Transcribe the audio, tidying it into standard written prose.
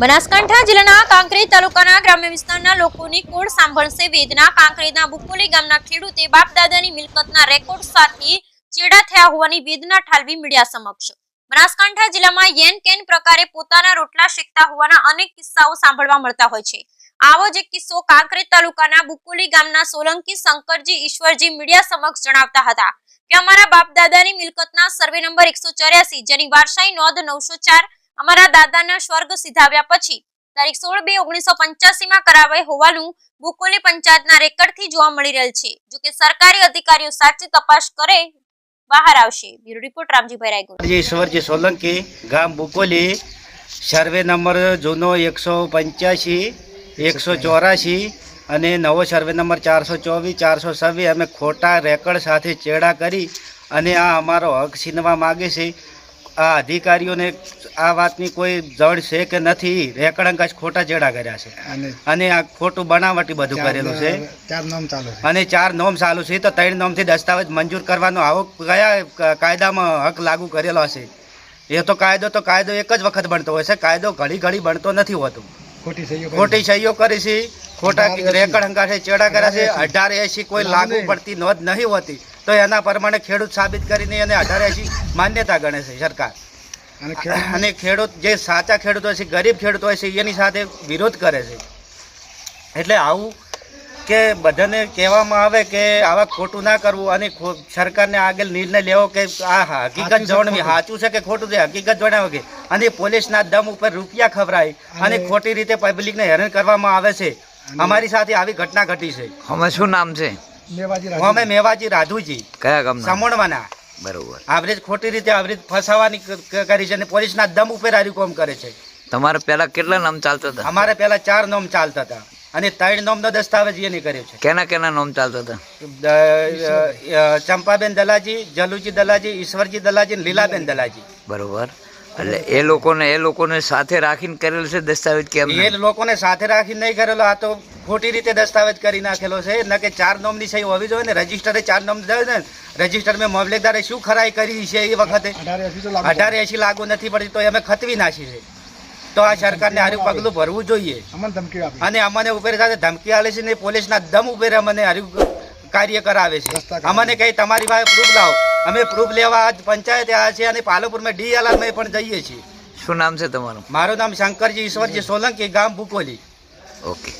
બનાસકાંઠા જિલ્લાના કાંકરેજ તાલુકાના ગ્રામ્ય વિસ્તારના લોકોની કોડ સાંભળશે વેદના। કાંકરેજના બુકોલી ગામના ખેડૂતે બાપ દાદાની મિલકતના રેકોર્ડ સાથે ચેડા થયા હોવાની વેદના ઠાલવી મીડિયા સમક્ષ। બનાસકાંઠા જિલ્લામાં યેન કેન પ્રકારે પોતાના રોટલા શેકતા હોવાના અનેક કિસ્સાઓ સાંભળવા મળતા હોય છે। આવો જ એક કિસ્સો કાંકરેજ તાલુકાના બુકોલી ગામના સોલંકી શંકરજી ઈશ્વરજી મીડિયા સમક્ષ જણાવતા હતા કે અમારા બાપ દાદાની મિલકતના સર્વે નંબર 184 જેની વારસાઈ નોંધ 904 અમારા દાદાના સ્વર્ગ સિધાવ્યા પછી તારીખ 16/2/1985 માં કરાવાઈ હોવાનું બુકોલી પંચાયતના રેકર્ડથી જોવા મળી રહેલ છે। જો કે સરકારી અધિકારીઓ સાચી તપાસ કરે બહાર આવશે। Bureau report Ramjibhai Raigor. ઈશ્વરજી સોલંકી ગામ બુકોલી સર્વે નંબર જૂનો 185 184 અને નવો સર્વે નંબર 424 426 અમે ખોટા રેકર્ડ સાથે ચેડા કરી અને આ અમારો હક છીનવા માગે છે। આ અધિકારીઓને આ વાતની કોઈ જણ છે કે નથી। રેકર્ડ અંકાશ ખોટા ચેડા કર્યા છે અને આ ખોટું બનાવટી બધું કરેલું છે અને 4 નોમ ચાલુ છે તો 3 નોમથી દસ્તાવેજ મંજૂર કરવાનો આવો કયા કાયદામાં હક લાગુ કરેલો હશે? એ તો કાયદો એક જ વખત બનતો હોય છે। કાયદો ઘડી ઘડી બનતો નથી હોતો। ખોટી સહીઓ કરી છે, ખોટા રેકર્ડ અંકાશે ચેડા કર્યા છે। 1880 કોઈ લાગુ પડતી નોંધ નહીં હોતી તો એના પ્રમાણે ખેડૂત સાબિત કરીને એને 1880 માન્યતા ગણે છે સરકાર। અને ખેડૂત જે સાચા ખેડૂત હોય છે, ગરીબ ખેડૂત હોય છે, એની સાથે વિરોધ કરે છે। એટલે આવું કે બધાને કહેવામાં આવે કે આવા ખોટું ના કરવું અને સરકારને આગળ નિર્ણય લેવો કે આ હકીકત જણાવી સાચું છે કે ખોટું છે, હકીકત જણાવે કે અને પોલીસના દમ ઉપર રૂપિયા ખવડાય અને ખોટી રીતે પબ્લિકને હેરાન કરવામાં આવે છે। અમારી સાથે આવી ઘટના ઘટી છે। અમે શું નામ છે? અમે મેવાજી રાધુજી, કયા ગામના? સમોણવાના। બરોબર। આવરેજ ખોટી રીતે આવરેજ ફસાવાની કરી છે અને પોલીસના દમ ઉપર આરી કોમ કરે છે। તમારે પહેલા કેટલા નામ ચાલતા હતા? અમારે પહેલા 4 નોમ ચાલતા હતા અને 3 નોમનો દસ્તાવેજ એને કર્યો છે। કેના નામ ચાલતા હતા? ચંપાબેન દલાજી, જલુજી દલાજી, ઈશ્વરજી દલાજી, લીલાબેન દલાજી। બરોબર। એટલે એ લોકોને સાથે રાખીને કરેલ છે દસ્તાવેજ? કેમ એ લોકોને સાથે રાખીને નહીં કરેલો, આ તો ખોટી રીતે દસ્તાવેજ કરી નાખેલો છે। ન કે 4 નોમની સહી હોવી જોઈએ ને, રજીસ્ટરે 4 નોમ દે ને, રજીસ્ટર મેં મામલેદારે શું ખરાઈ કરી છે એ વખતે 1880 લાગુ નથી પડતી તો અમે ખતવી નાખી છે। તો આ સરકારને હારું પગલું ભરવું જોઈએ અને અમને ઉપર સાથે ધમકી આલે છે ને પોલીસના દમ ઉપર અમને હારું કાર્ય કરાવે છે। અમને કઈ તમારી પાસે પ્રૂફ લાવો, અમે પ્રૂફ લેવા આજ પંચાયતે આવ્યા છે અને પાલનપુરમાં ડીએલઆર માં પણ જઈએ છીએ। શું નામ છે તમારું? મારું નામ શંકરજી ઈશ્વરજી સોલંકી, ગામ બુકોલી। ઓકે।